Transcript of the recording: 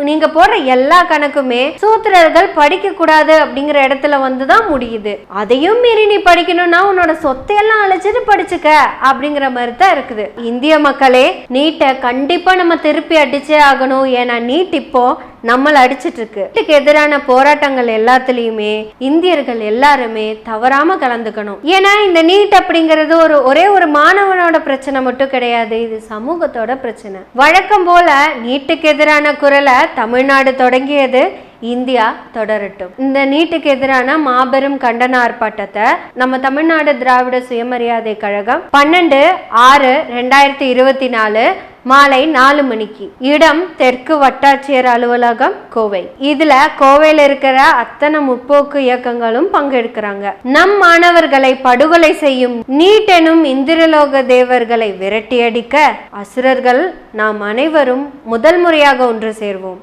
நீங்க போடுற எல்லா கணக்குமே சூத்திரர்கள் படிக்க கூடாது அப்படிங்கிற இடத்துல வந்துதான் முடியுது. அதையும் மீறி நீ படிக்கணும்னா உன்னோட சொத்தையெல்லாம் அழைச்சிட்டு படிச்சுக்க அப்படிங்கிற மாதிரி தான் இருக்குது. இந்திய மக்களே, நீட்டை கண்டிப்பா நம்ம திருப்பி அடிச்சே ஆகணும். ஏன்னா நீட் இப்போ நம்மள அடிச்சிட்டு இருக்கு. நீட்டுக்கு எதிரான போராட்டங்கள் எல்லாத்துலயுமே இந்தியர்கள் எல்லாருமே தவறாம கலந்துக்கணும். ஏன்னா இந்த நீட் அப்படிங்கிறது ஒரே ஒரு மாணவனோட பிரச்சனை மட்டும் கிடையாது, இது சமூகத்தோட பிரச்சனை. வழக்கம் போல நீட்டுக்கு எதிரான குரலை தமிழ்நாடு தொடங்கியது, இந்தியா தொடரட்டும். இந்த நீட்டுக்கு எதிரான மாபெரும் கண்டன ஆர்ப்பாட்டத்தை நம்ம தமிழ்நாடு திராவிட சுயமரியாதை கழகம் 12/6/2024 மாலை 4 மணிக்கு, இடம் தெற்கு வட்டாட்சியர் அலுவலகம், கோவை. இதுல கோவையில இருக்கிற அத்தனை முற்போக்கு இயக்கங்களும் பங்கெடுக்கிறாங்க. நம் மாணவர்களை படுகொலை செய்யும் நீட் எனும் இந்திரலோக தேவர்களை விரட்டியடிக்க அசுரர்கள் நாம் அனைவரும் முதல் முறையாக ஒன்று சேர்வோம்.